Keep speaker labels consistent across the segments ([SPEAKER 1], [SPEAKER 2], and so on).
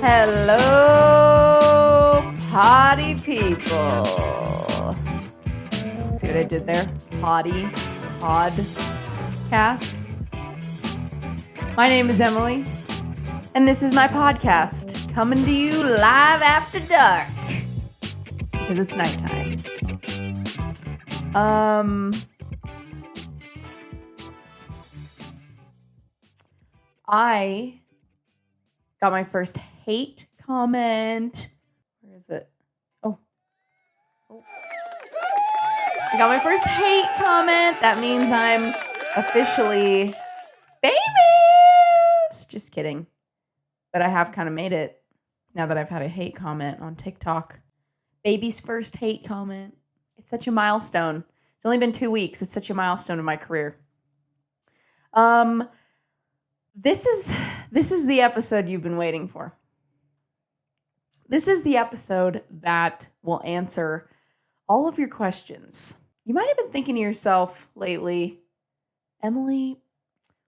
[SPEAKER 1] Hello, potty people. See what I did there? Podcast. My name is Emily, and this is my podcast, coming to you live after dark, because it's nighttime. I got my first hate comment. Where is it? Oh. I got my first hate comment. That means I'm officially famous. Just kidding. But I have kind of made it now that I've had a hate comment on TikTok. Baby's first hate comment. It's such a milestone. It's only been 2 weeks. It's such a milestone in my career. This is the episode you've been waiting for. This is the episode that will answer all of your questions. You might have been thinking to yourself lately, Emily,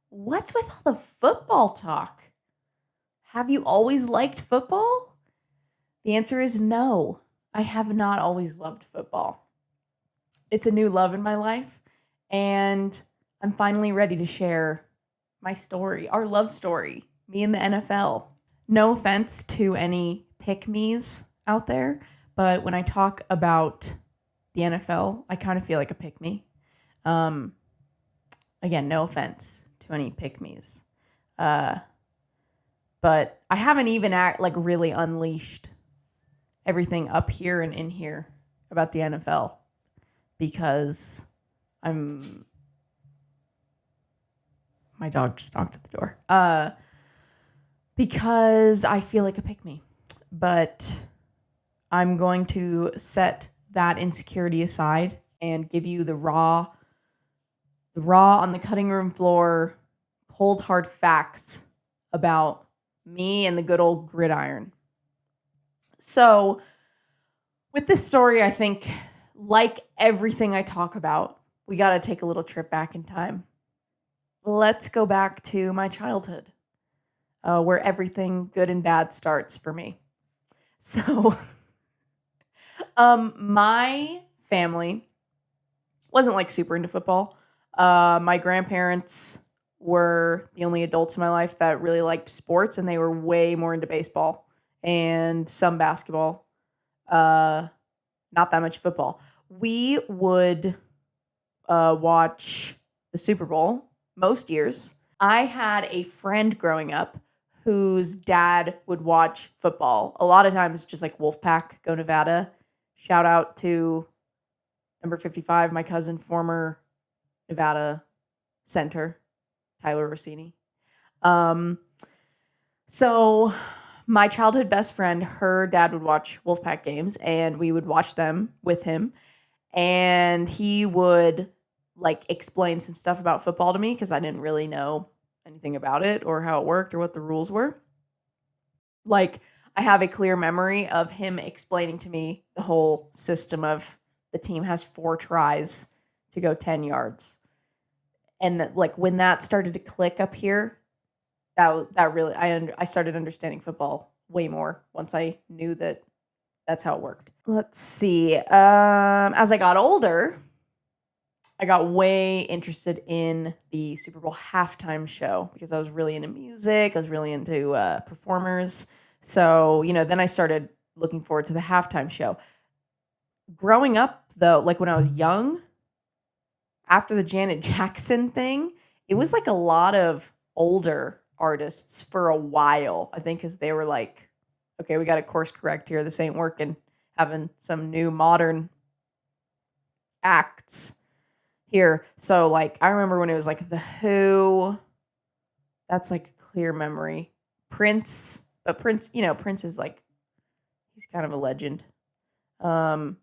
[SPEAKER 1] what's with all the football talk? Have you always liked football? The answer is no. I have not always loved football. It's a new love in my life, and I'm finally ready to share my story, our love story, me and the NFL. No offense to any pick-me's out there, but when I talk about the NFL, I kind of feel like a pick-me. Again, no offense to any pick-me's. But I haven't even really unleashed everything up here and in here about the NFL because my dog just knocked at the door. Because I feel like a pick-me. But I'm going to set that insecurity aside and give you the raw on the cutting room floor, cold hard facts about me and the good old gridiron. So with this story, I think, like everything I talk about, we got to take a little trip back in time. Let's go back to my childhood, where everything good and bad starts for me. So, my family wasn't super into football. My grandparents were the only adults in my life that really liked sports, and they were way more into baseball and some basketball. Not that much football. We would watch the Super Bowl most years. I had a friend growing up whose dad would watch football. A lot of times just Wolfpack, go Nevada. Shout out to number 55, my cousin, former Nevada center, Tyler Rossini. So my childhood best friend, her dad would watch Wolfpack games, and we would watch them with him. And he would explain some stuff about football to me because I didn't really know anything about it or how it worked or what the rules were. I have a clear memory of him explaining to me the whole system of the team has 4 tries to go 10 yards. And that, when that started to click up here, that really, I started understanding football way more once I knew that that's how it worked. Let's see. As I got older, I got way interested in the Super Bowl halftime show because I was really into music. I was really into performers. So, then I started looking forward to the halftime show. Growing up, though, when I was young, after the Janet Jackson thing, it was a lot of older artists for a while. I think because they were okay, we got to course correct here. This ain't working. Having some new modern acts here. So I remember when it was The Who. That's a clear memory. Prince, but Prince, Prince is he's kind of a legend. I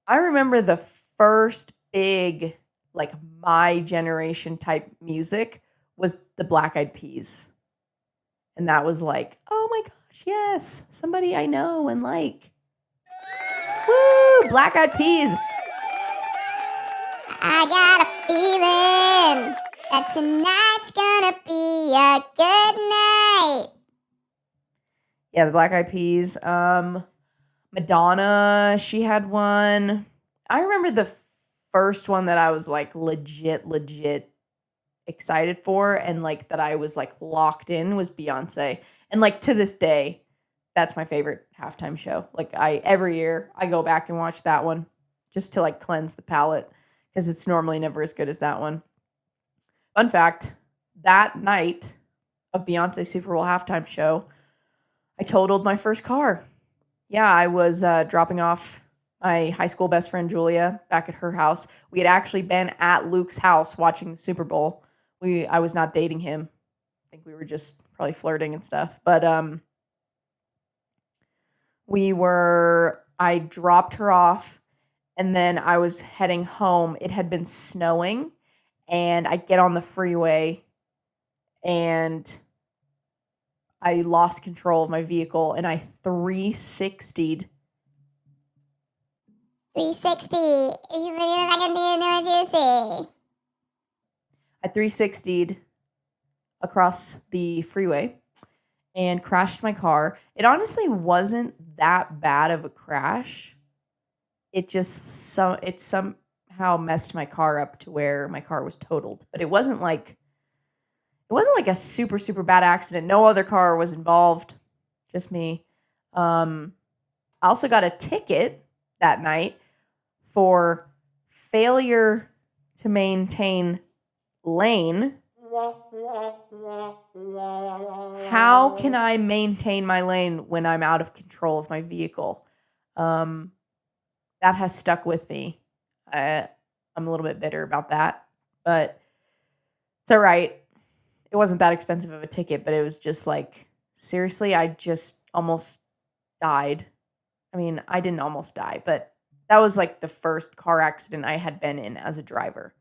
[SPEAKER 1] remember the first big my generation type music was the Black Eyed Peas. And that was oh my gosh, yes, somebody I know and like. Woo, Black Eyed Peas.
[SPEAKER 2] I got a feeling that tonight's gonna be a good night.
[SPEAKER 1] Yeah, the Black Eyed Peas. Madonna, she had one. I remember the first one that I was like legit excited for and like that I was like locked in was Beyonce. And like to this day, that's my favorite halftime show. Like every year I go back and watch that one just to like cleanse the palate because it's normally never as good as that one. Fun fact, that night of Beyonce's Super Bowl halftime show, I totaled my first car. Yeah, I was dropping off my high school best friend Julia back at her house. We had actually been at Luke's house watching the Super Bowl. I was not dating him. I think we were just probably flirting and stuff. But I dropped her off and then I was heading home. It had been snowing and I get on the freeway and I lost control of my vehicle and I 360'd.
[SPEAKER 2] 360. You look like a new juicy.
[SPEAKER 1] I 360'd across the freeway and crashed my car. It honestly wasn't that bad of a crash. It somehow messed my car up to where my car was totaled. But it wasn't like a super bad accident. No other car was involved, just me. I also got a ticket that night for failure to maintain lane. How can I maintain my lane when I'm out of control of my vehicle? That has stuck with me. I'm a little bit bitter about that, but it's all right. It wasn't that expensive of a ticket, but it was just like, seriously, I just almost died. I mean, I didn't almost die, but that was like the first car accident I had been in as a driver.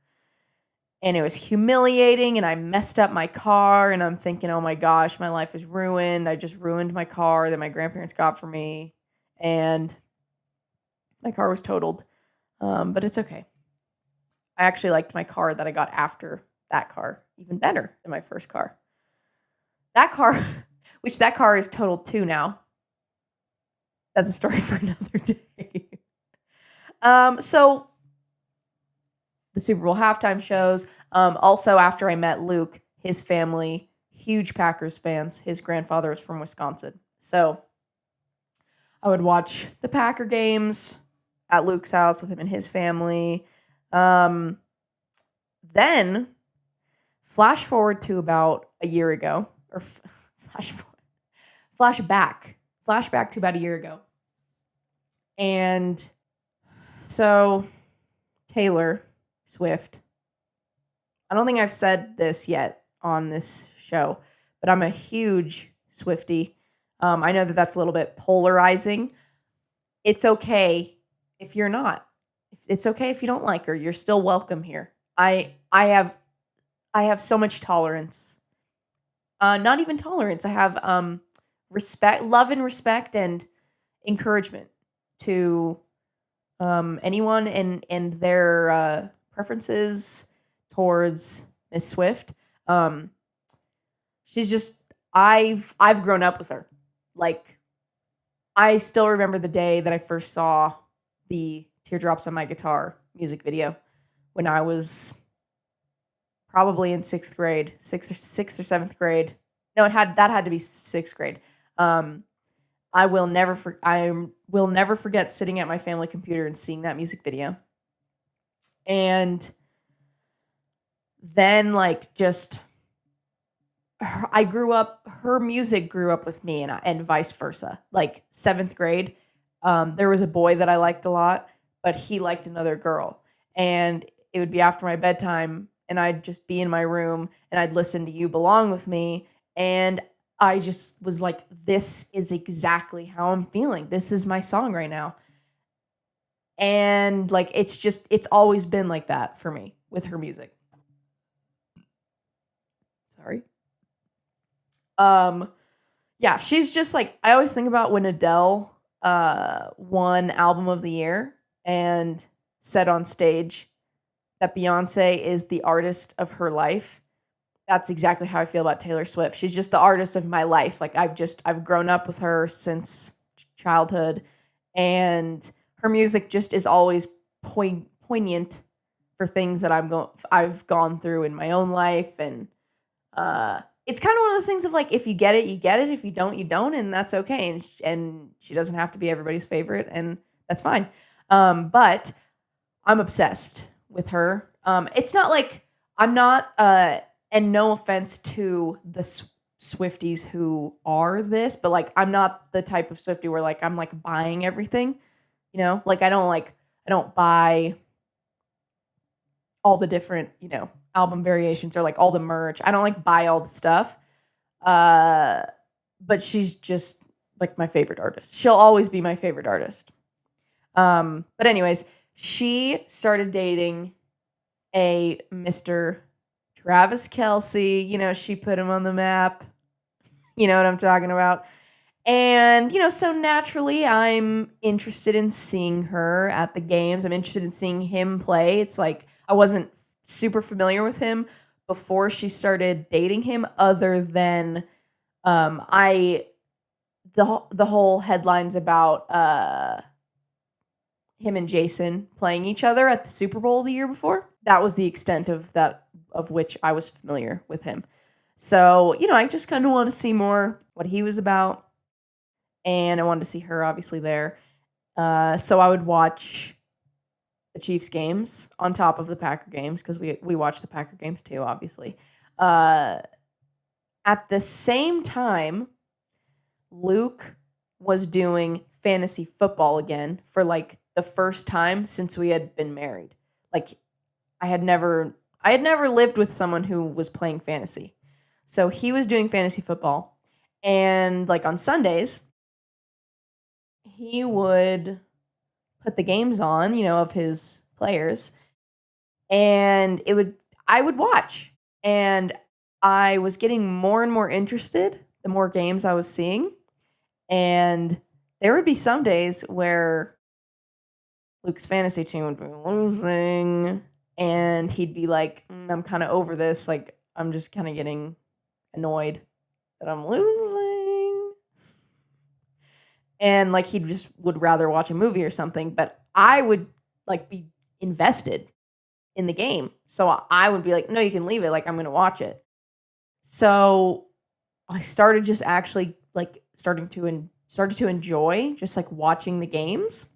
[SPEAKER 1] And it was humiliating and I messed up my car and I'm thinking, oh my gosh, my life is ruined. I just ruined my car that my grandparents got for me and my car was totaled. But it's okay. I actually liked my car that I got after that car even better than my first car. That car, which that car is totaled too now. That's a story for another day. So the Super Bowl halftime shows. Also, after I met Luke, his family, huge Packers fans. His grandfather was from Wisconsin. So I would watch the Packer games at Luke's house with him and his family. Then flash forward to about a year ago, or flashback to about a year ago. And so Taylor Swift, I don't think I've said this yet on this show, but I'm a huge Swiftie. I know that that's a little bit polarizing. It's okay if you're not. It's okay if you don't like her. You're still welcome here. I have so much tolerance. Not even tolerance. I have respect, love and respect and encouragement to anyone and their preferences towards Miss Swift. She's just I've grown up with her. Like I still remember the day that I first saw the Teardrops on My Guitar music video when I was probably in sixth or seventh grade. No, that had to be sixth grade. I will never forget sitting at my family computer and seeing that music video. And then like just her music grew up with me and vice versa. Like seventh grade, there was a boy that I liked a lot, but he liked another girl. And it would be after my bedtime and I'd just be in my room and I'd listen to You Belong With Me. And I just was like, this is exactly how I'm feeling. This is my song right now. And like, it's always been like that for me with her music. Sorry. Yeah, she's just like, I always think about when Adele won Album of the Year and said on stage that Beyonce is the artist of her life. that's exactly how I feel about Taylor Swift. She's just the artist of my life. Like I've grown up with her since childhood, and her music just is always poignant for things that I've gone through in my own life, and it's kind of one of those things of like, if you get it, you get it. If you don't, you don't, and that's okay. And she doesn't have to be everybody's favorite, and that's fine. But I'm obsessed with her. It's not like I'm not, and no offense to the Swifties who are this, but like I'm not the type of Swiftie where like I'm like buying everything, like I don't buy all the different, album variations or like all the merch. I don't like buy all the stuff. But she's just like my favorite artist. She'll always be my favorite artist. But anyways, she started dating a Mr. Travis Kelce. She put him on the map. You know what I'm talking about? And, so naturally I'm interested in seeing her at the games. I'm interested in seeing him play. It's like I wasn't super familiar with him before she started dating him, other than the whole headlines about him and Jason playing each other at the Super Bowl the year before. That was the extent of which I was familiar with him. So, I just kind of want to see more what he was about. And I wanted to see her obviously there. So I would watch the Chiefs games on top of the Packer games, because we watch the Packer games too, obviously. At the same time, Luke was doing fantasy football again for like the first time since we had been married. Like I had never lived with someone who was playing fantasy. So he was doing fantasy football, and like on Sundays, he would put the games on, of his players, and I would watch, and I was getting more and more interested the more games I was seeing. And there would be some days where Luke's fantasy team would be losing, and he'd be like, I'm kind of over this. Like, I'm just kind of getting annoyed that I'm losing. And like, he just would rather watch a movie or something, but I would like be invested in the game. So I would be like, no, you can leave it. Like, I'm going to watch it. So I started just actually like started to enjoy just like watching the games.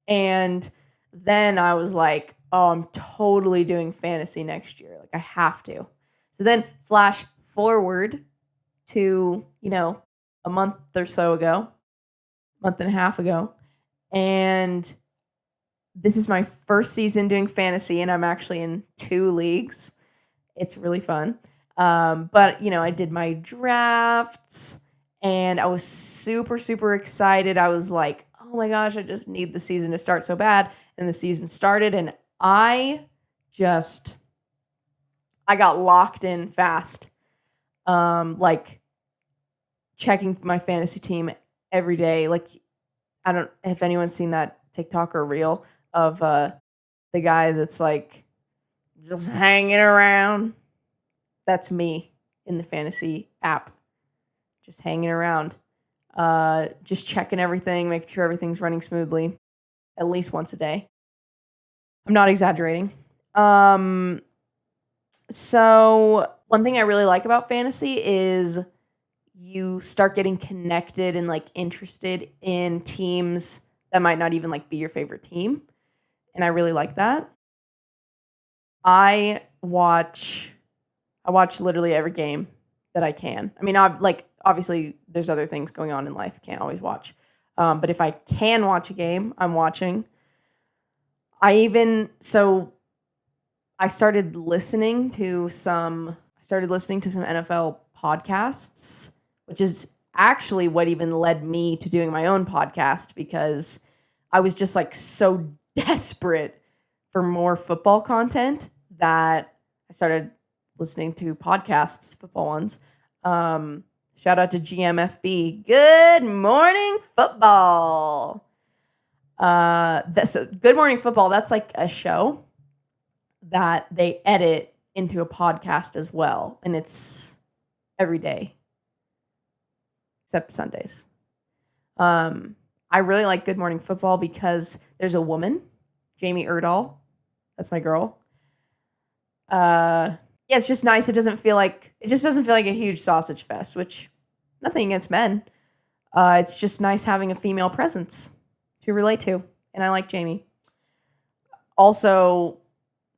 [SPEAKER 1] And then I was like, oh, I'm totally doing fantasy next year. Like I have to. So then flash forward to, a month or so ago, month and a half ago. And this is my first season doing fantasy, and I'm actually in 2 leagues. It's really fun. But, I did my drafts, and I was super, super excited. I was like, oh my gosh, I just need the season to start so bad. And the season started, and I got locked in fast. Like checking my fantasy team every day. Like, I don't know if anyone's seen that TikTok or reel of the guy that's like just hanging around. That's me in the fantasy app, just hanging around, just checking everything, making sure everything's running smoothly, at least once a day. I'm not exaggerating. So one thing I really like about fantasy is you start getting connected and like interested in teams that might not even like be your favorite team. And I really like that. I watch literally every game that I can. I mean, obviously there's other things going on in life. Can't always watch. But if I can watch a game, I'm watching. I started listening to some NFL podcasts, which is actually what even led me to doing my own podcast, because I was just like so desperate for more football content that I started listening to podcasts, football ones. Shout out to GMFB. Good Morning Football. So Good Morning Football, that's like a show that they edit into a podcast as well, and it's every day except Sundays. I really like Good Morning Football because there's a woman, Jamie Erdahl. That's my girl. Yeah, it's just nice. It just doesn't feel like a huge sausage fest, which nothing against men. It's just nice having a female presence to relate to, and I like Jamie. Also,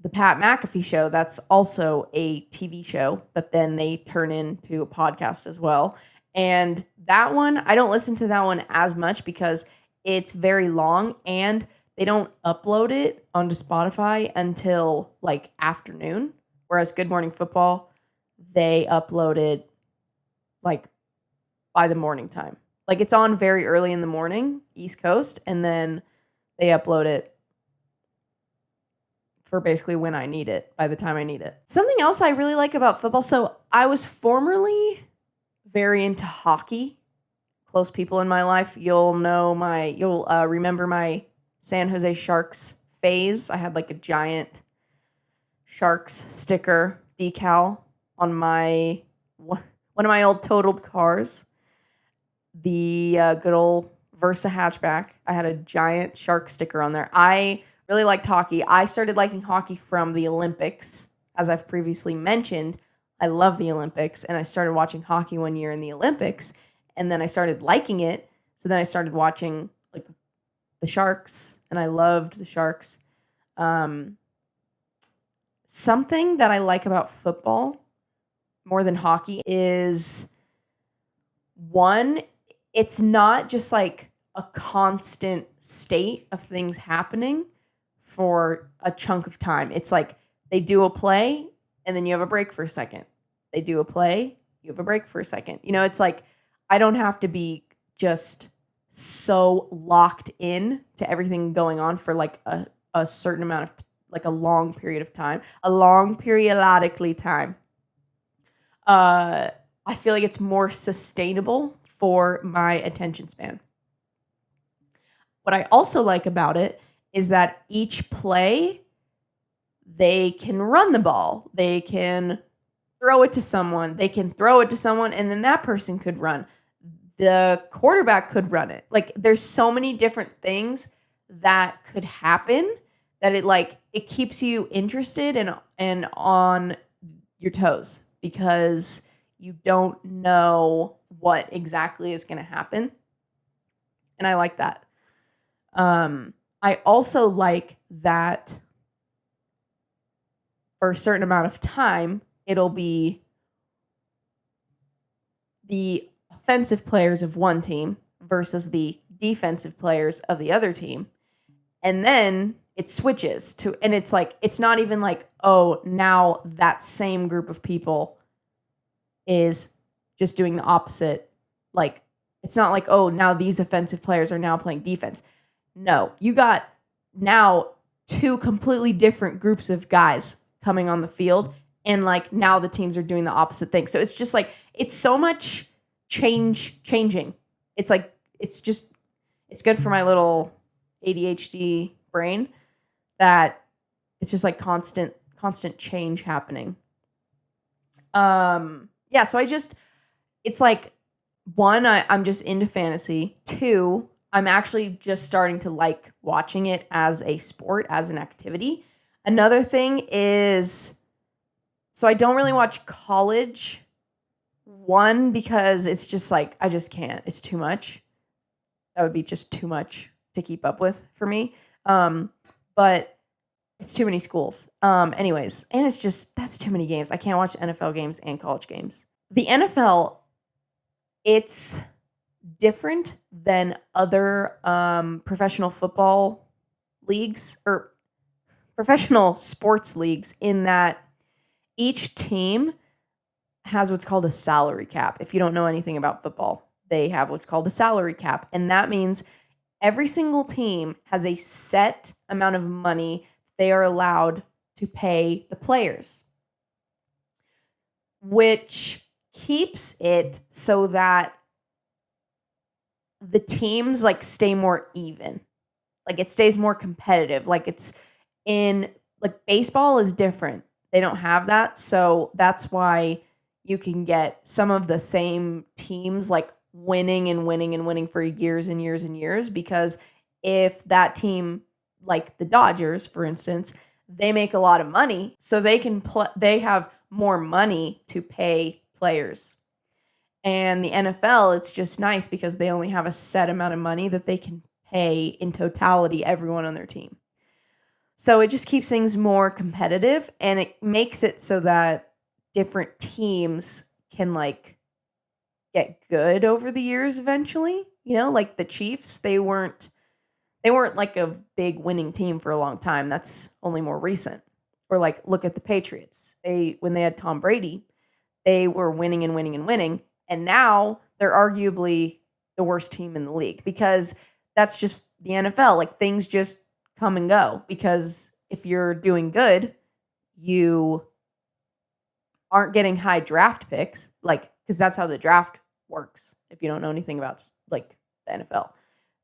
[SPEAKER 1] the Pat McAfee show, that's also a TV show that then they turn into a podcast as well. And that one, I don't listen to that one as much because it's very long and they don't upload it onto Spotify until like afternoon. Whereas Good Morning Football, they upload it like by the morning time. Like it's on very early in the morning, East Coast, and then they upload it for basically when I need it, by the time I need it. Something else I really like about football, so I was formerly very into hockey. Close people in my life, you'll remember my San Jose Sharks phase. I had like a giant Sharks sticker decal on one of my old totaled cars. The good old Versa hatchback. I had a giant shark sticker on there. I really liked hockey. I started liking hockey from the Olympics. As I've previously mentioned, I love the Olympics, and I started watching hockey one year in the Olympics, and then I started liking it. So then I started watching like the Sharks, and I loved the Sharks. Something that I like about football more than hockey is, one, it's not just like a constant state of things happening for a chunk of time. It's like they do a play and then you have a break for a second. They do a play, you have a break for a second. You know, it's like I don't have to be just so locked in to everything going on for like a certain amount of like a long period of time, a long periodically time. I feel like it's more sustainable for my attention span. What I also like about it is that each play, they can run the ball. They can throw it to someone. They can throw it to someone, and then that person could run. The quarterback could run it. Like, there's so many different things that could happen that it keeps you interested and on your toes because you don't know what exactly is going to happen. And I like that. I also like that for a certain amount of time, it'll be the offensive players of one team versus the defensive players of the other team. And then it switches to, and it's like, it's not even like, oh, now that same group of people is just doing the opposite. Like, it's not like, oh, now these offensive players are now playing defense. No, you got now two completely different groups of guys coming on the field, and like now the teams are doing the opposite thing. So it's just like, it's so much changing. It's like, it's good for my little ADHD brain that it's just like constant change happening. Yeah, so it's like, one, I'm just into fantasy. Two, I'm actually just starting to like watching it as a sport, as an activity. Another thing is, so I don't really watch college. One, because it's just like, I just can't. It's too much. That would be just too much to keep up with for me. But it's too many schools. Anyways, and it's just, that's too many games. I can't watch NFL games and college games. The NFL, it's different than other professional football leagues or professional sports leagues in that each team has what's called a salary cap. If you don't know anything about football, they have what's called a salary cap. And that means every single team has a set amount of money they are allowed to pay the players, which keeps it so that the teams like stay more even. Like it stays more competitive. Like it's in, like baseball is different. They don't have that. So that's why you can get some of the same teams like winning and winning and winning for years and years and years, because if that team, like the Dodgers, for instance, they make a lot of money, so they have more money to pay players. And the NFL, it's just nice because they only have a set amount of money that they can pay in totality everyone on their team. So it just keeps things more competitive, and it makes it so that different teams can like get good over the years eventually. You know, like the Chiefs, they weren't like a big winning team for a long time. That's only more recent. Or like look at the Patriots. When they had Tom Brady, they were winning and winning and winning, and now they're arguably the worst team in the league, because that's just the NFL. Like things just come and go, because if you're doing good, you aren't getting high draft picks, like, because that's how the draft works. If you don't know anything about like the NFL,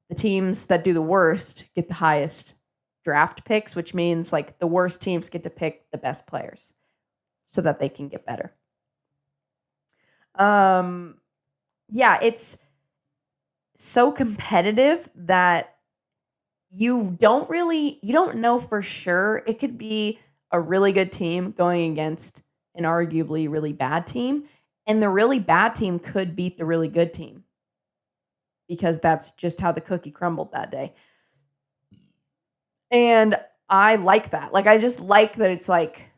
[SPEAKER 1] the teams that do the worst get the highest draft picks, which means like the worst teams get to pick the best players so that they can get better. Yeah, it's so competitive that you don't know for sure. It could be a really good team going against an arguably really bad team, and the really bad team could beat the really good team, because that's just how the cookie crumbled that day. And I like that. Like, I just like that it's like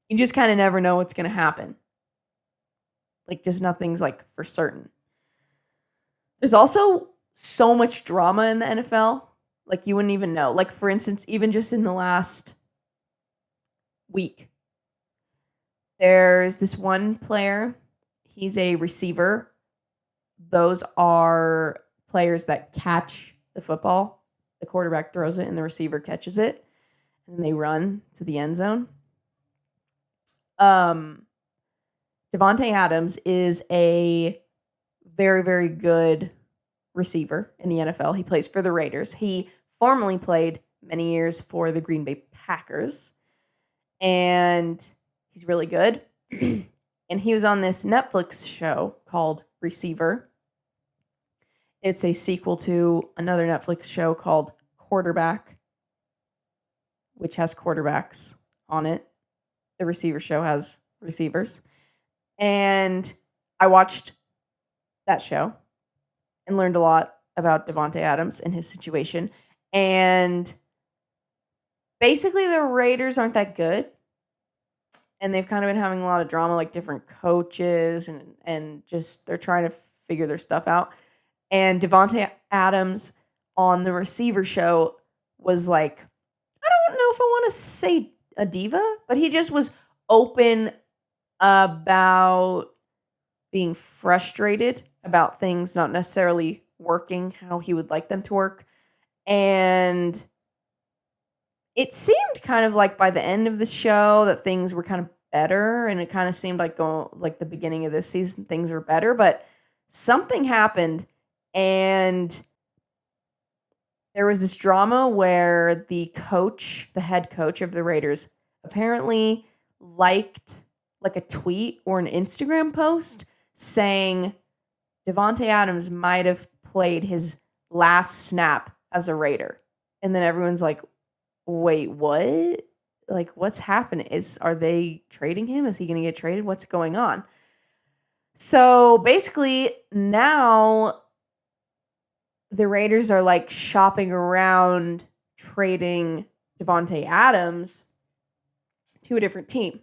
[SPEAKER 1] you just kind of never know what's going to happen. Like, just nothing's like for certain. There's also so much drama in the NFL. Like, you wouldn't even know. Like, for instance, even just in the last week, there's this one player. He's a receiver. Those are players that catch the football. The quarterback throws it and the receiver catches it, and they run to the end zone. Davante Adams is a very, very good receiver in the NFL. He plays for the Raiders. He formerly played many years for the Green Bay Packers, and he's really good. And he was on this Netflix show called Receiver. It's a sequel to another Netflix show called Quarterback, which has quarterbacks on it. The Receiver show has receivers. And I watched that show and learned a lot about Davante Adams and his situation. And basically, the Raiders aren't that good. And they've kind of been having a lot of drama, like different coaches, and just they're trying to figure their stuff out. And Davante Adams on the Receiver show was like, I don't know if I want to say a diva, but he just was open about being frustrated about things not necessarily working how he would like them to work. And it seemed kind of like by the end of the show that things were kind of better, and it kind of seemed like the beginning of this season things were better, but something happened, and there was this drama where the head coach of the Raiders, apparently liked like a tweet or an Instagram post saying Davante Adams might have played his last snap as a Raider. And then everyone's like, wait, what? Like, what's happening? Are they trading him? Is he going to get traded? What's going on? So basically now the Raiders are like shopping around trading Davante Adams to a different team.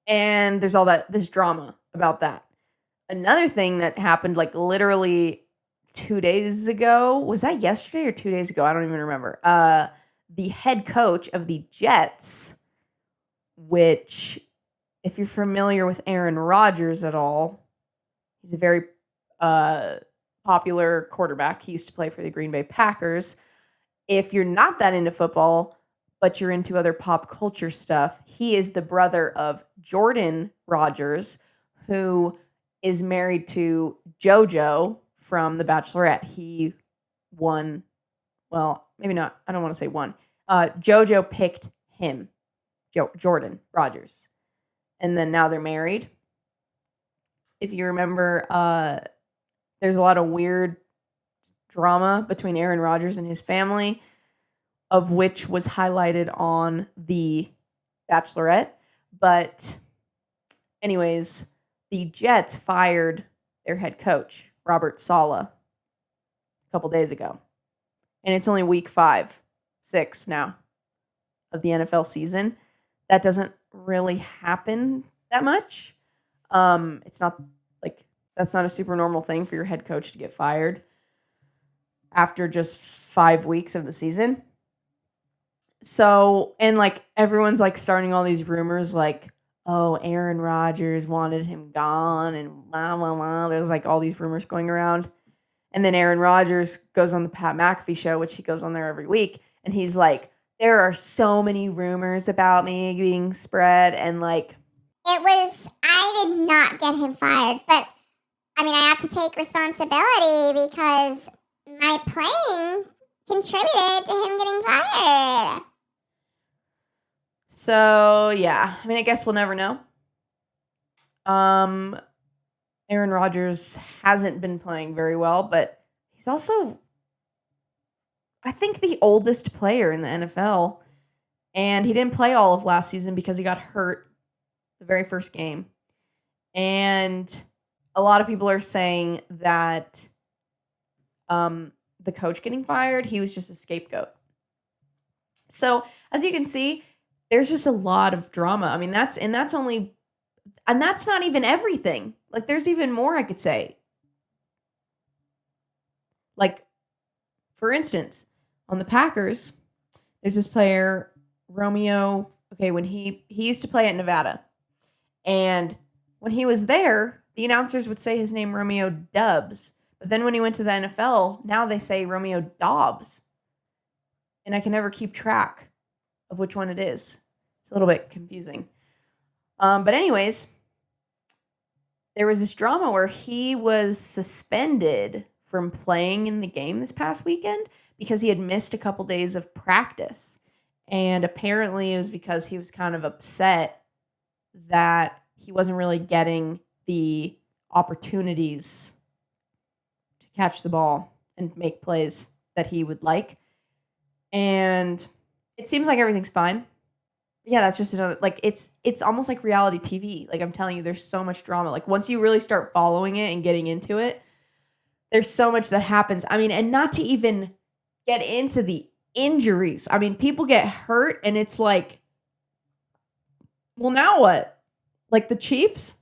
[SPEAKER 1] And there's all this drama about that. Another thing that happened like literally 2 days ago, was that yesterday or 2 days ago? I don't even remember. The head coach of the Jets, which, if you're familiar with Aaron Rodgers at all, he's a very popular quarterback. He used to play for the Green Bay Packers. If you're not that into football, but you're into other pop culture stuff, he is the brother of Jordan Rodgers, who is married to JoJo from The Bachelorette. He won, well, maybe not. I don't want to say won. JoJo picked him Jordan Rodgers. And then now they're married. If you remember, there's a lot of weird drama between Aaron Rodgers and his family, of which was highlighted on The Bachelorette. But anyways, the Jets fired their head coach, Robert Saleh, a couple days ago. And it's only week 6 now of the NFL season. That doesn't really happen that much. It's not like that's not a super normal thing for your head coach to get fired after just 5 weeks of the season. So, and like everyone's like starting all these rumors like, oh, Aaron Rodgers wanted him gone and blah, blah, blah. There's like all these rumors going around. And then Aaron Rodgers goes on the Pat McAfee show, which he goes on there every week. And he's like, there are so many rumors about me being spread. And like,
[SPEAKER 2] I did not get him fired, but I mean, I have to take responsibility because my playing contributed to him getting fired.
[SPEAKER 1] So, yeah. I mean, I guess we'll never know. Aaron Rodgers hasn't been playing very well, but he's also, I think, the oldest player in the NFL. And he didn't play all of last season because he got hurt the very first game. And a lot of people are saying that the coach getting fired, he was just a scapegoat. So, as you can see, there's just a lot of drama. I mean, that's not even everything. Like, there's even more I could say. Like, for instance, on the Packers, there's this player, Romeo. Okay, when he used to play at Nevada. And when he was there, the announcers would say his name Romeo Dubs. But then when he went to the NFL, now they say Romeo Dobbs. And I can never keep track of which one it is. It's a little bit confusing. But anyways, there was this drama where he was suspended from playing in the game this past weekend because he had missed a couple days of practice. And apparently it was because he was kind of upset that he wasn't really getting the opportunities to catch the ball and make plays that he would like. And it seems like everything's fine. Yeah, that's just another, like, it's almost like reality TV. Like, I'm telling you, there's so much drama. Like, once you really start following it and getting into it, there's so much that happens. I mean, and not to even get into the injuries. I mean, people get hurt and it's like, well, now what? Like the Chiefs,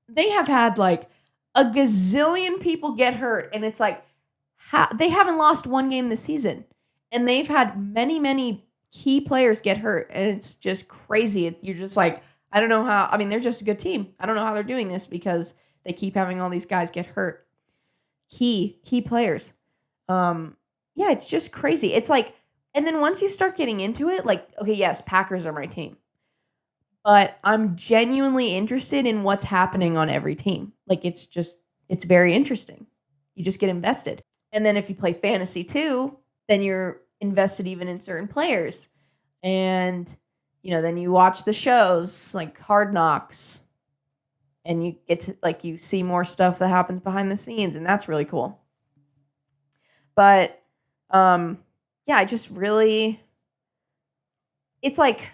[SPEAKER 1] they have had like a gazillion people get hurt and it's like, they haven't lost one game this season. And they've had many, many key players get hurt. And it's just crazy. You're just like, I don't know how. I mean, they're just a good team. I don't know how they're doing this because they keep having all these guys get hurt. Key players. Yeah, it's just crazy. It's like, and then once you start getting into it, like, okay, yes, Packers are my team. But I'm genuinely interested in what's happening on every team. Like, it's very interesting. You just get invested. And then if you play fantasy too, then you're invested even in certain players. And, you know, then you watch the shows like Hard Knocks and you get to, like, you see more stuff that happens behind the scenes, and that's really cool. But, yeah, I just really, it's like,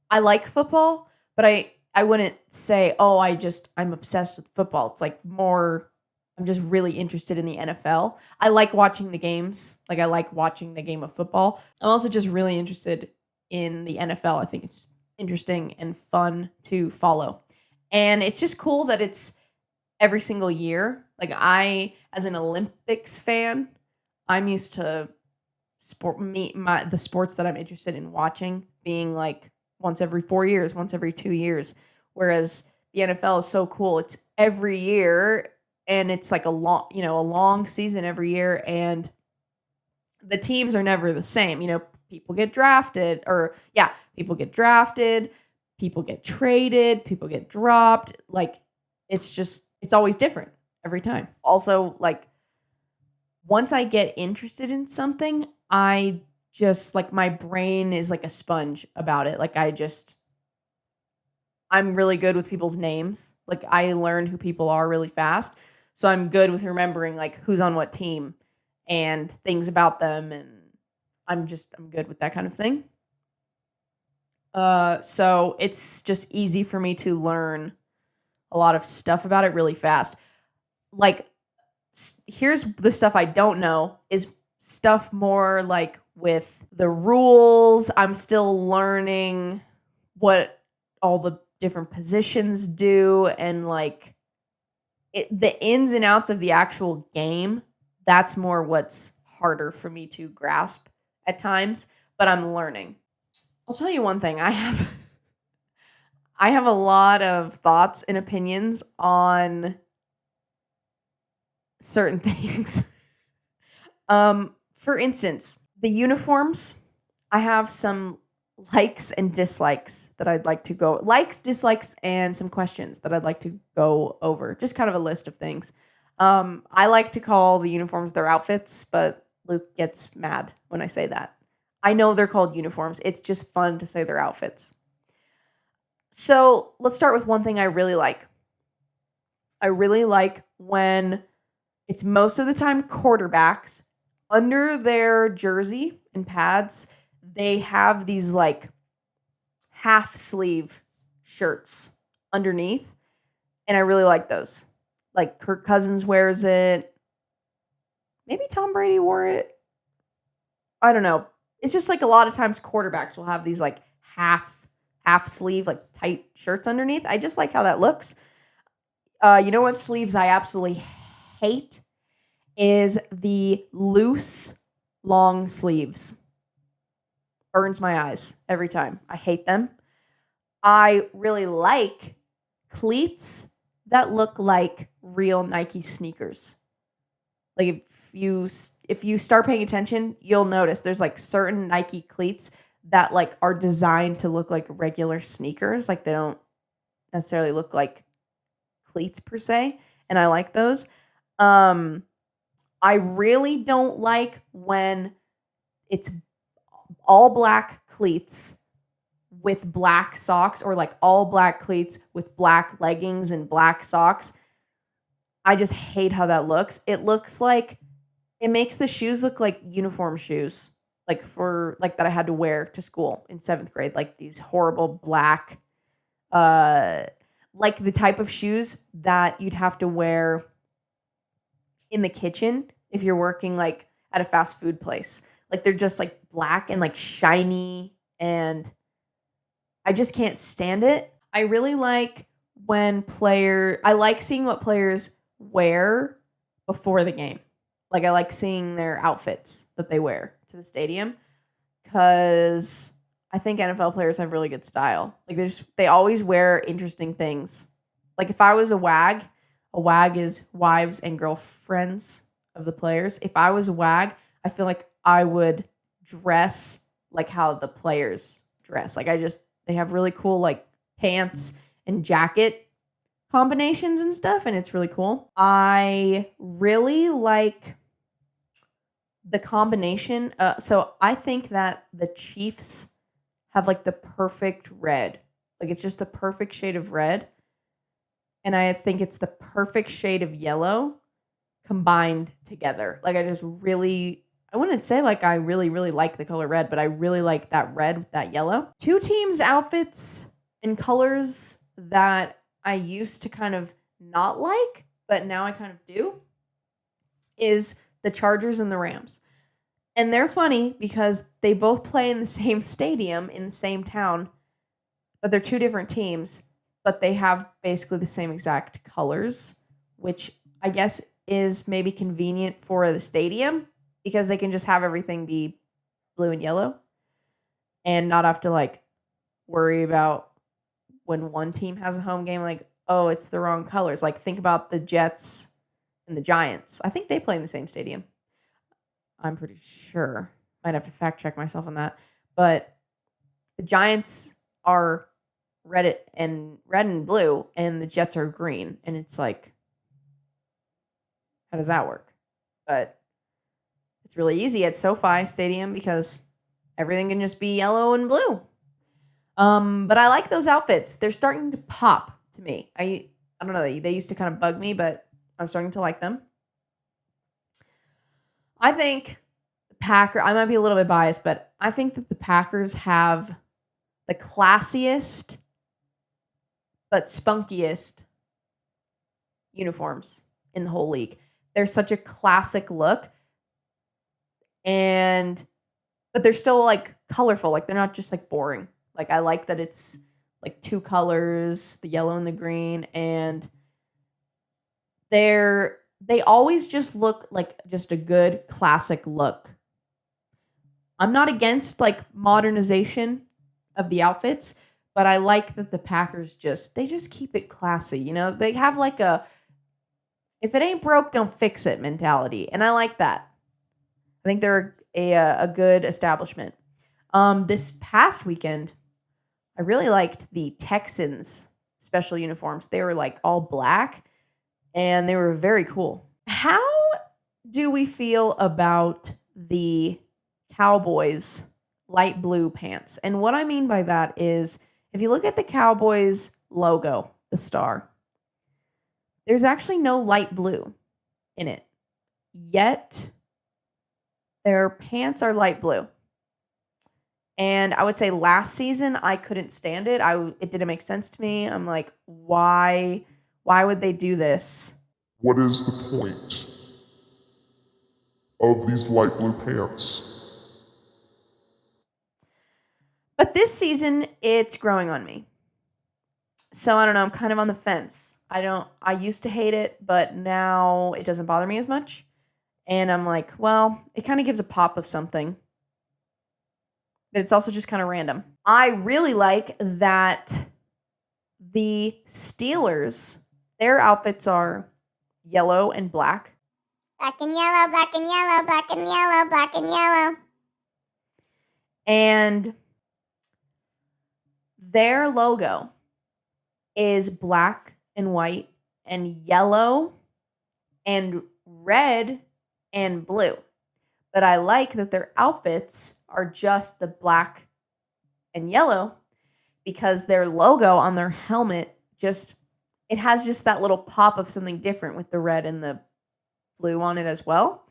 [SPEAKER 1] I like football, but I wouldn't say, oh, I'm obsessed with football. It's like more, I'm just really interested in the NFL. I like watching the games. Like, I like watching the game of football. I'm also just really interested in the NFL. I think it's interesting and fun to follow. And it's just cool that it's every single year. Like, I, as an Olympics fan, I'm used to the sports that I'm interested in watching being like once every 4 years, once every 2 years. Whereas the NFL is so cool. It's every year and it's like a long season every year. And the teams are never the same. You know, people get drafted, people get traded, people get dropped. Like, it's always different every time. Also, like, once I get interested in something, I just like my brain is like a sponge about it. Like I'm really good with people's names. Like I learn who people are really fast. So I'm good with remembering like who's on what team and things about them, and I'm good with that kind of thing. So it's just easy for me to learn a lot of stuff about it really fast. Like here's the stuff I don't know is stuff more like with the rules. I'm still learning what all the different positions do, and like the ins and outs of the actual game. That's more what's harder for me to grasp at times, but I'm learning. I'll tell you one thing. I have a lot of thoughts and opinions on certain things. For instance, the uniforms, I have some likes and dislikes that I'd like to go likes, dislikes, and some questions that I'd like to go over. Just kind of a list of things. I like to call the uniforms their outfits, but Luke gets mad when I say that. I know they're called uniforms. It's just fun to say their outfits. So let's start with one thing I really like. I really like when it's most of the time quarterbacks under their jersey and pads, they have these like half sleeve shirts underneath. And I really like those. Like Kirk Cousins wears it. Maybe Tom Brady wore it. I don't know. It's just like a lot of times quarterbacks will have these like half sleeve, like tight shirts underneath. I just like how that looks. You know what sleeves I absolutely hate is the loose long sleeves. Burns my eyes every time. I hate them. I really like cleats that look like real Nike sneakers. Like if you start paying attention, you'll notice there's like certain Nike cleats that like are designed to look like regular sneakers. Like they don't necessarily look like cleats per se, and I like those. I really don't like when it's all black cleats with black socks, or like all black cleats with black leggings and black socks. I just hate how that looks. It looks like it makes the shoes look like uniform shoes, like for like that I had to wear to school in 7th grade, like these horrible black, like the type of shoes that you'd have to wear in the kitchen if you're working like at a fast food place. Like they're just like black and like shiny, and I just can't stand it. I really like I like seeing what players wear before the game. Like I like seeing their outfits that they wear to the stadium, because I think NFL players have really good style. Like they always wear interesting things. Like if I was a wag is wives and girlfriends of the players. If I was a wag, I feel like I would dress like how the players dress. Like they have really cool like pants and jacket combinations and stuff, and it's really cool. I really like the combination. So I think that the Chiefs have like the perfect red. Like it's just the perfect shade of red. And I think it's the perfect shade of yellow combined together. Like I wouldn't say like I really, really like the color red, but I really like that red with that yellow. Two teams' outfits and colors that I used to kind of not like, but now I kind of do, is the Chargers and the Rams. And they're funny because they both play in the same stadium in the same town, but they're two different teams, but they have basically the same exact colors, which I guess is maybe convenient for the stadium because they can just have everything be blue and yellow and not have to like worry about when one team has a home game, like, oh, it's the wrong colors. Like think about the Jets and the Giants. I think they play in the same stadium. I'm pretty sure. Might have to fact check myself on that. But the Giants are red and blue, and the Jets are green. And it's like, how does that work? But it's really easy at SoFi Stadium because everything can just be yellow and blue. But I like those outfits. They're starting to pop to me. I don't know. They used to kind of bug me, but I'm starting to like them. I think I might be a little bit biased, but I think that the Packers have the classiest but spunkiest uniforms in the whole league. They're such a classic look, but they're still like colorful. Like they're not just like boring. Like I like that it's like two colors, the yellow and the green, and they always just look like just a good classic look. I'm not against like modernization of the outfits, but I like that the Packers just keep it classy. You know, they have like a if it ain't broke, don't fix it mentality, and I like that. I think they're a good establishment. This past weekend, I really liked the Texans special uniforms. They were like all black, and they were very cool. How do we feel about the Cowboys light blue pants? And what I mean by that is if you look at the Cowboys logo, the star, there's actually no light blue in it. Yet their pants are light blue. And I would say last season I couldn't stand it. It didn't make sense to me. I'm like, why would they do this?
[SPEAKER 3] What is the point of these light blue pants?
[SPEAKER 1] But this season, it's growing on me. So I don't know. I'm kind of on the fence. I used to hate it, but now it doesn't bother me as much. And I'm like, well, it kind of gives a pop of something. But it's also just kind of random. I really like that the Steelers, their outfits are yellow and black.
[SPEAKER 2] Black and yellow, black and yellow, black and yellow, black and yellow.
[SPEAKER 1] And their logo is black and white and yellow and red and blue. But I like that their outfits are just the black and yellow because their logo on their helmet it has just that little pop of something different with the red and the blue on it as well.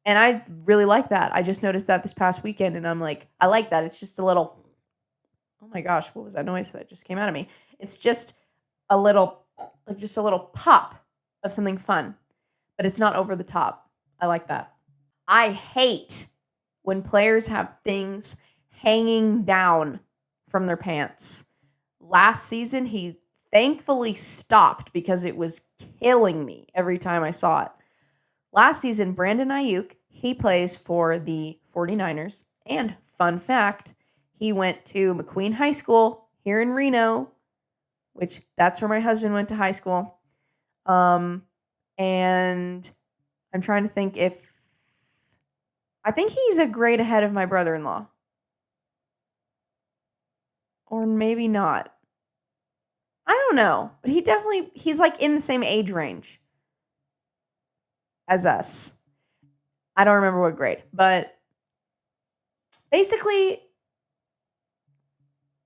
[SPEAKER 1] And I really like that. I just noticed that this past weekend and I'm like, I like that. It's just a little, oh my gosh, what was that noise that just came out of me? It's just a little pop of something fun, but it's not over the top. I like that. I hate when players have things hanging down from their pants. Last season, he thankfully stopped because it was killing me every time I saw it. Last season, Brandon Ayuk, he plays for the 49ers. And fun fact, he went to McQueen High School here in Reno, which that's where my husband went to high school. And I'm trying to think I think he's a grade ahead of my brother-in-law. Or maybe not. I don't know. But he's like in the same age range as us. I don't remember what grade. But basically,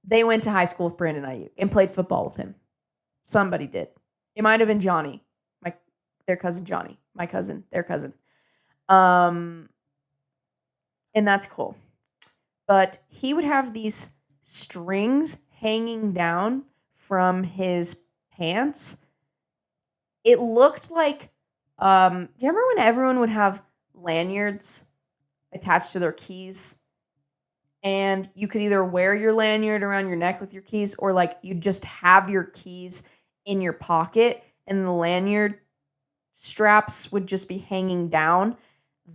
[SPEAKER 1] they went to high school with Brandon Ayuk and played football with him. Somebody did. It might have been Johnny. Their cousin Johnny. My cousin. Their cousin. And that's cool. But he would have these strings hanging down from his pants. It looked like, do you remember when everyone would have lanyards attached to their keys? And you could either wear your lanyard around your neck with your keys or like you just have your keys in your pocket and the lanyard straps would just be hanging down.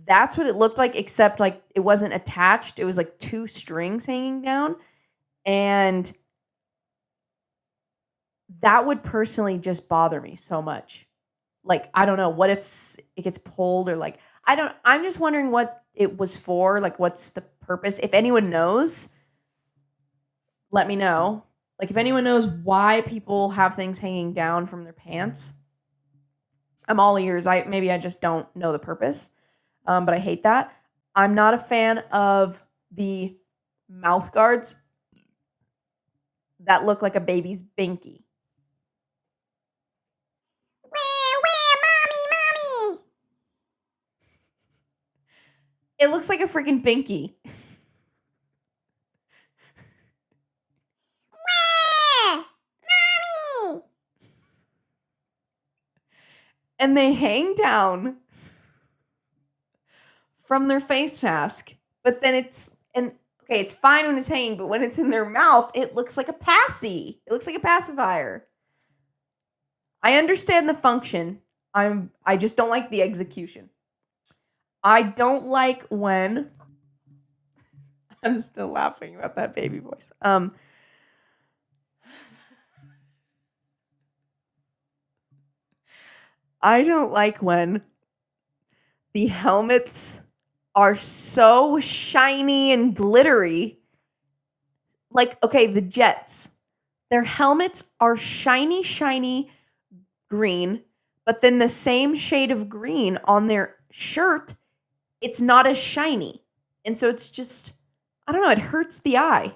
[SPEAKER 1] That's what it looked like, except like it wasn't attached. It was like two strings hanging down. And that would personally just bother me so much. Like, I don't know. What if it gets pulled or like, I'm just wondering what it was for. Like, what's the purpose? If anyone knows, let me know. Like, if anyone knows why people have things hanging down from their pants, I'm all ears. Maybe I just don't know the purpose. But I hate that. I'm not a fan of the mouth guards that look like a baby's binky.
[SPEAKER 2] Where, mommy?
[SPEAKER 1] It looks like a freaking binky.
[SPEAKER 2] Where, mommy?
[SPEAKER 1] And they hang down from their face mask, but then it's fine when it's hanging, but when it's in their mouth, it looks like a passy. It looks like a pacifier. I understand the function. I just don't like the execution. I don't like when I'm still laughing about that baby voice. I don't like when the helmets are so shiny and glittery. Like, okay, the Jets, their helmets are shiny green, but then the same shade of green on their shirt, it's not as shiny. And so it's just, I don't know, it hurts the eye.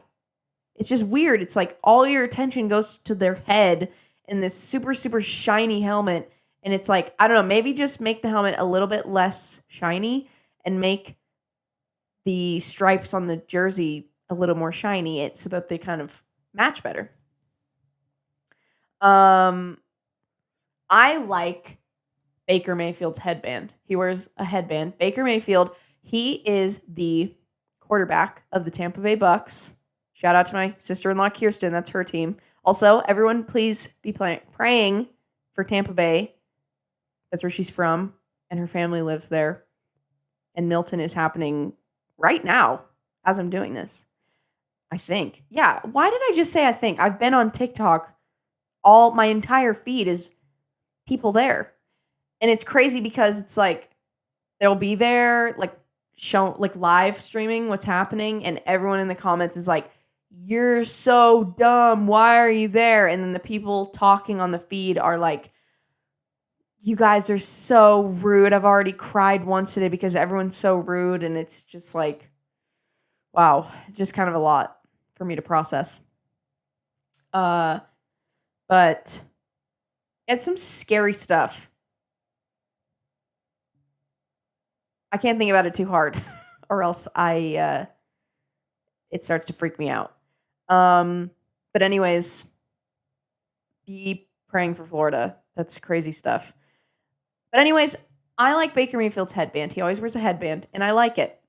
[SPEAKER 1] It's just weird. It's like all your attention goes to their head in this super shiny helmet. And it's like, I don't know, maybe just make the helmet a little bit less shiny and make the stripes on the jersey a little more shiny so that they kind of match better. I like Baker Mayfield's headband. He wears a headband. Baker Mayfield, he is the quarterback of the Tampa Bay Bucks. Shout out to my sister-in-law, Kirsten. That's her team. Also, everyone please be praying for Tampa Bay. That's where she's from, and her family lives there. And Milton is happening right now as I'm doing this, I think. Yeah, why did I just say I think? I've been on TikTok. My entire feed is people there. And it's crazy because it's like they'll be there, like live streaming what's happening, and everyone in the comments is like, "You're so dumb. Why are you there?" And then the people talking on the feed are like, "You guys are so rude. I've already cried once today because everyone's so rude." And it's just like, wow, it's just kind of a lot for me to process. But it's some scary stuff. I can't think about it too hard or else it starts to freak me out. But anyways, be praying for Florida. That's crazy stuff. But anyways, I like Baker Mayfield's headband. He always wears a headband, and I like it.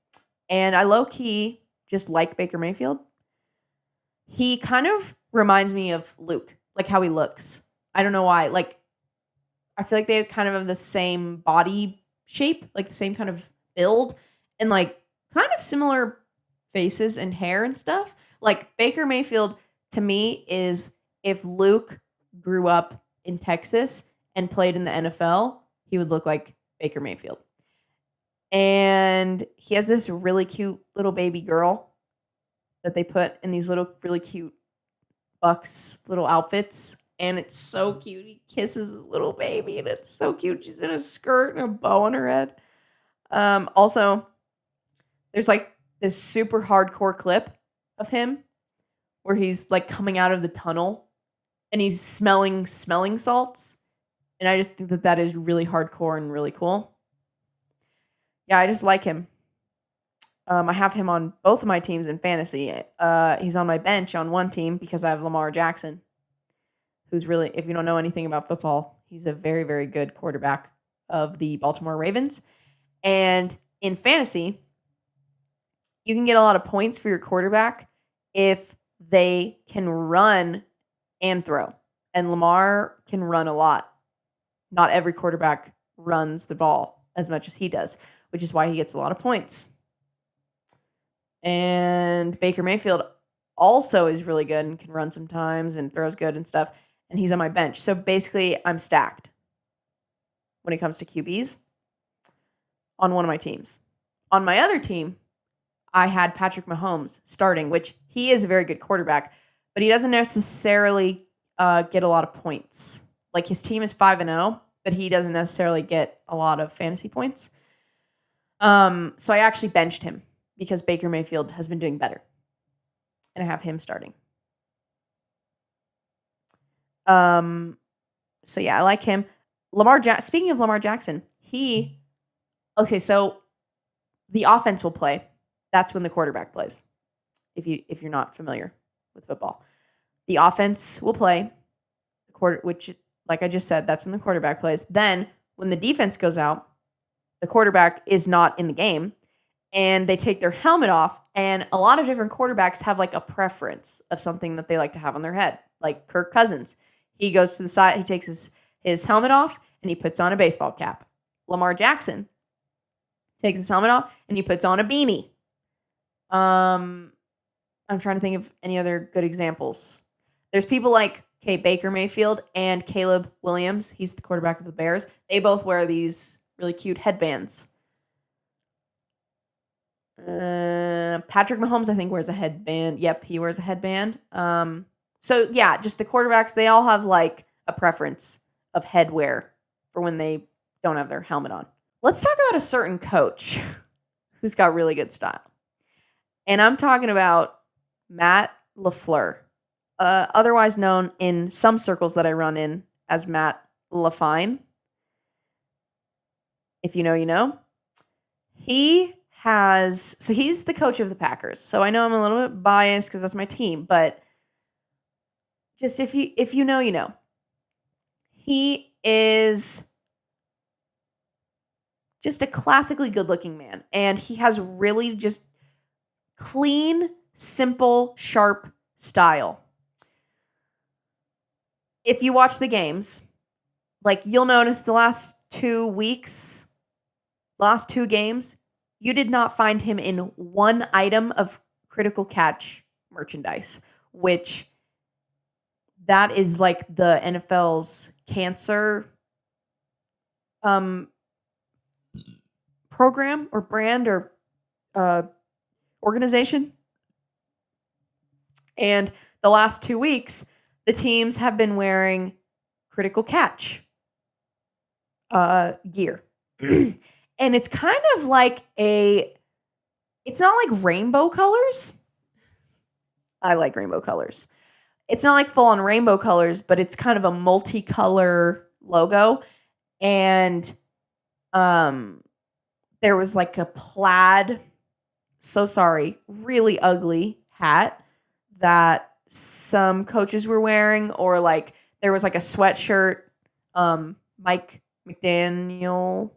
[SPEAKER 1] And I low-key just like Baker Mayfield. He kind of reminds me of Luke, like how he looks. I don't know why. Like, I feel like they kind of have the same body shape, like the same kind of build, and like kind of similar faces and hair and stuff. Like Baker Mayfield to me is if Luke grew up in Texas and played in the NFL, he would look like Baker Mayfield. And he has this really cute little baby girl that they put in these little really cute Bucks little outfits. And it's so cute. He kisses his little baby, and it's so cute. She's in a skirt and a bow on her head. Also, there's like this super hardcore clip of him where he's like coming out of the tunnel and he's smelling salts. And I just think that is really hardcore and really cool. Yeah, I just like him. I have him on both of my teams in fantasy. He's on my bench on one team because I have Lamar Jackson, who's really, if you don't know anything about football, he's a very, very good quarterback of the Baltimore Ravens. And in fantasy, you can get a lot of points for your quarterback if they can run and throw. And Lamar can run a lot. Not every quarterback runs the ball as much as he does, which is why he gets a lot of points. And Baker Mayfield also is really good and can run sometimes and throws good and stuff. And he's on my bench. So basically, I'm stacked when it comes to QBs on one of my teams. On my other team, I had Patrick Mahomes starting, which he is a very good quarterback, but he doesn't necessarily get a lot of points. Like his team is 5-0, but he doesn't necessarily get a lot of fantasy points. So I actually benched him because Baker Mayfield has been doing better. and I have him starting. So yeah, I like him. Speaking of Lamar Jackson, so the offense will play. That's when the quarterback plays. If you're not familiar with football, the offense will play which, like I just said, that's when the quarterback plays. Then when the defense goes out, the quarterback is not in the game, and they take their helmet off. And a lot of different quarterbacks have like a preference of something that they like to have on their head. Like Kirk Cousins, he goes to the side, he takes his helmet off, and he puts on a baseball cap. Lamar Jackson takes his helmet off and he puts on a beanie. I'm trying to think of any other good examples. There's people like Baker Mayfield and Caleb Williams. He's the quarterback of the Bears. They both wear these really cute headbands. Patrick Mahomes, I think, wears a headband. Yep, he wears a headband. So yeah, just the quarterbacks, they all have like a preference of headwear for when they don't have their helmet on. Let's talk about a certain coach who's got really good style. And I'm talking about Matt LaFleur, otherwise known in some circles that I run in as Matt LaFine. If you know, you know. He's the coach of the Packers. So I know I'm a little bit biased because that's my team, but just if you know, you know. He is just a classically good-looking man, and he has really just clean, simple, sharp style. If you watch the games, like you'll notice the last 2 games, you did not find him in one item of critical catch merchandise, which that is like the NFL's cancer program or brand or organization. And the last 2 weeks, the teams have been wearing critical catch gear. And it's kind of like it's not like rainbow colors. I like rainbow colors. It's not like full on rainbow colors, but it's kind of a multicolor logo. And there was like a plaid, really ugly hat that some coaches were wearing, or like there was like a sweatshirt. Mike McDaniel.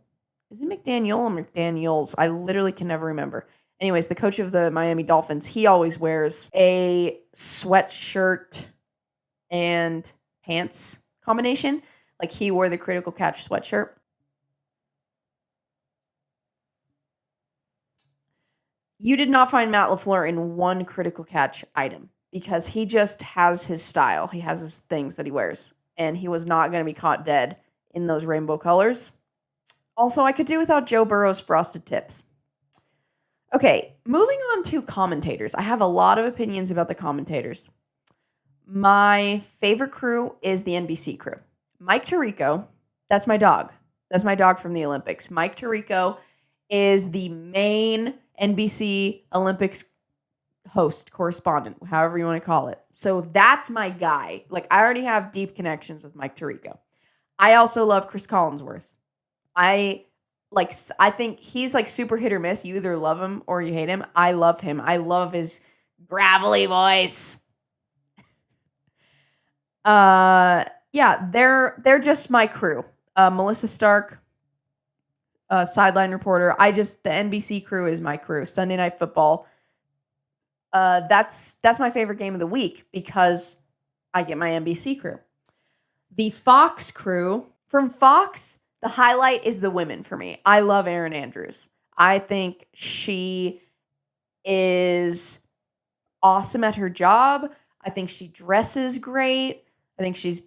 [SPEAKER 1] Is it McDaniel or McDaniels? I literally can never remember. Anyways, the coach of the Miami Dolphins, he always wears a sweatshirt and pants combination. Like he wore the critical catch sweatshirt. You did not find Matt LaFleur in one critical catch item because he just has his style. He has his things that he wears, and he was not going to be caught dead in those rainbow colors. Also, I could do without Joe Burrow's frosted tips. Okay, moving on to commentators. I have a lot of opinions about the commentators. My favorite crew is the NBC crew. Mike Tirico, that's my dog. That's my dog from the Olympics. Mike Tirico is the main NBC Olympics host, correspondent, however you want to call it. So that's my guy. Like, I already have deep connections with Mike Tirico. I also love Chris Collinsworth. I think he's like super hit or miss. You either love him or you hate him. I love him. I love his gravelly voice. Yeah, they're just my crew. Melissa Stark, sideline reporter. The NBC crew is my crew. Sunday Night Football. That's my favorite game of the week because I get my NBC crew. The Fox crew, from Fox, the highlight is the women for me. I love Erin Andrews. I think she is awesome at her job. I think she dresses great. I think she's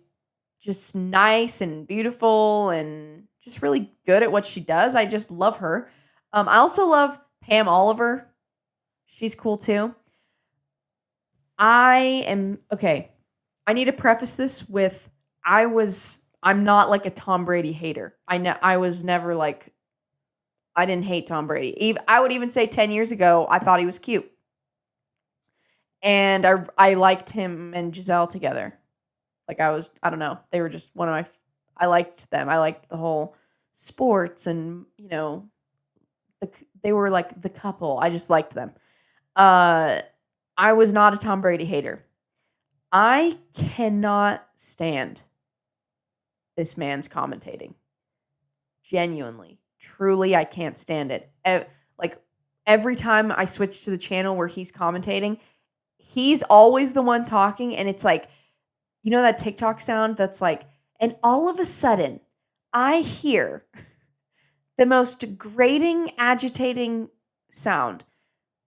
[SPEAKER 1] just nice and beautiful and just really good at what she does. I just love her. I also love Pam Oliver. She's cool too. I need to preface this with I'm not like a Tom Brady hater. I was never like, I didn't hate Tom Brady. I would even say 10 years ago, I thought he was cute. And I liked him and Giselle together. Like I don't know. They were just I liked them. I liked the whole sports and, they were like the couple. I just liked them. I was not a Tom Brady hater. I cannot stand this man's commentating. Genuinely. Truly, I can't stand it. Like every time I switch to the channel where he's commentating, he's always the one talking, and it's like, that TikTok sound that's like, and all of a sudden, I hear the most grating, agitating sound.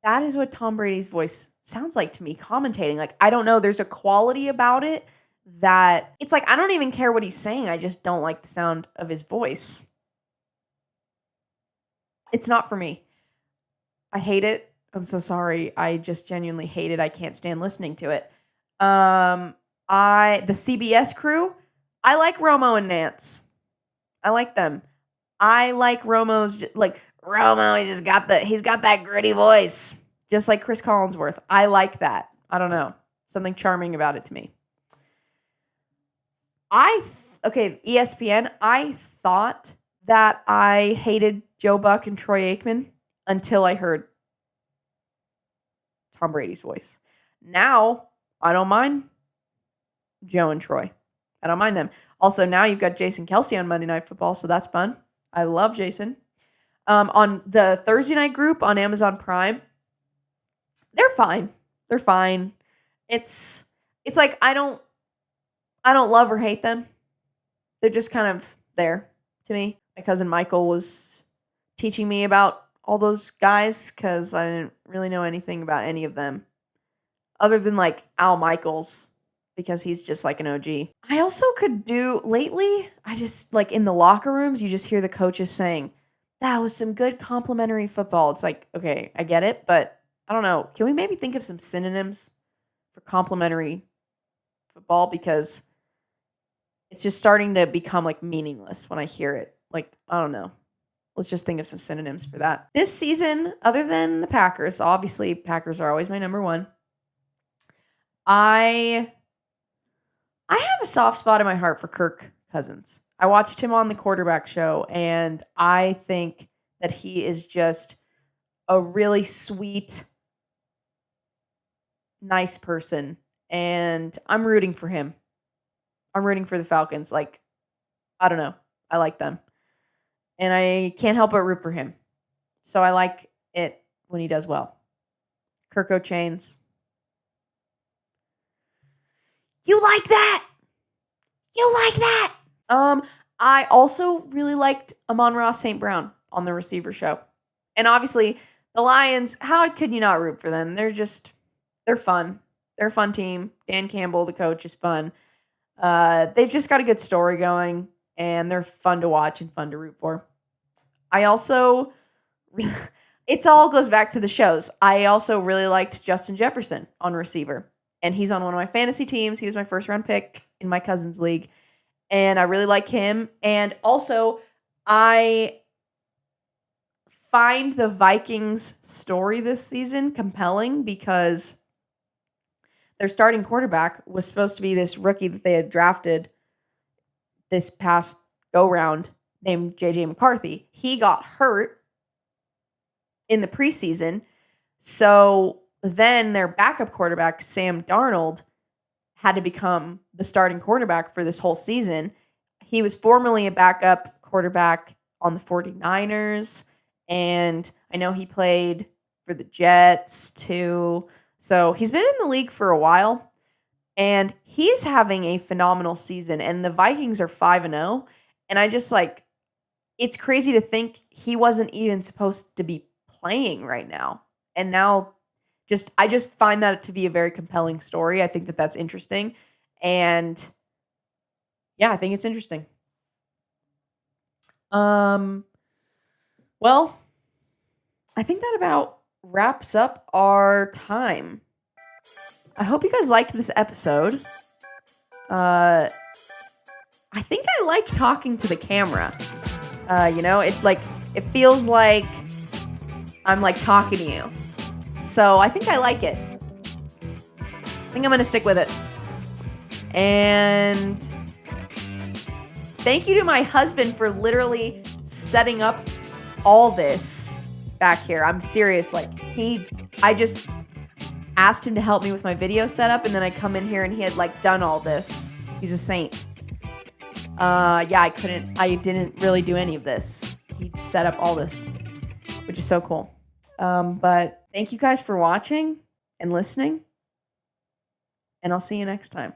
[SPEAKER 1] That is what Tom Brady's voice sounds like to me, commentating. Like, I don't know, there's a quality about it that it's like, I don't even care what he's saying. I just don't like the sound of his voice. It's not for me. I hate it. I'm so sorry. I just genuinely hate it. I can't stand listening to it. The CBS crew, I like Romo and Nance. I like them. I like Romo's, Romo, he's got that gritty voice. Just like Chris Collinsworth. I like that. I don't know. Something charming about it to me. ESPN, I thought that I hated Joe Buck and Troy Aikman until I heard Tom Brady's voice. Now, I don't mind Joe and Troy. I don't mind them. Also, now you've got Jason Kelsey on Monday Night Football, so that's fun. I love Jason. On the Thursday night group on Amazon Prime, they're fine. They're fine. It's like I don't love or hate them. They're just kind of there to me. My cousin Michael was teaching me about all those guys because I didn't really know anything about any of them other than like Al Michaels, because he's just like an OG. I also could do lately, I just like in the locker rooms, you just hear the coaches saying, that was some good complimentary football. It's like, okay, I get it, but I don't know. Can we maybe think of some synonyms for complimentary football? Because it's just starting to become like meaningless when I hear it. Like, I don't know. Let's just think of some synonyms for that. This season, other than the Packers, obviously Packers are always my number one. I have a soft spot in my heart for Kirk Cousins. I watched him on the quarterback show, and I think that he is just a really sweet, nice person, and I'm rooting for him. I'm rooting for the Falcons. Like, I don't know. I like them. And I can't help but root for him. So I like it when he does well. Kirk O'Chains. You like that? You like that? I also really liked Amon-Ra St. Brown on the receiver show. And obviously, the Lions, how could you not root for them? They're fun. They're a fun team. Dan Campbell, the coach, is fun. They've just got a good story going, and they're fun to watch and fun to root for. I also, it all goes back to the shows. I also really liked Justin Jefferson on receiver, and he's on one of my fantasy teams. He was my first round pick in my cousin's league, and I really like him. And also, I find the Vikings story this season compelling because their starting quarterback was supposed to be this rookie that they had drafted this past go-round named J.J. McCarthy. He got hurt in the preseason, so then their backup quarterback, Sam Darnold, had to become the starting quarterback for this whole season. He was formerly a backup quarterback on the 49ers, and I know he played for the Jets too. So he's been in the league for a while, and he's having a phenomenal season, and the Vikings are 5-0, and I just like, it's crazy to think he wasn't even supposed to be playing right now. And now I just find that to be a very compelling story. I think that that's interesting. And yeah, I think it's interesting. Well, I think that about wraps up our time. I hope you guys liked this episode. I think I like talking to the camera. It feels like I'm like talking to you. So I think I like it. think I'm going to stick with it. And thank you to my husband for literally setting up all this back here. I'm serious. Like, I just asked him to help me with my video setup, and then I come in here and he had like done all this. He's a saint. I didn't really do any of this. He set up all this, which is so cool. But thank you guys for watching and listening, and I'll see you next time.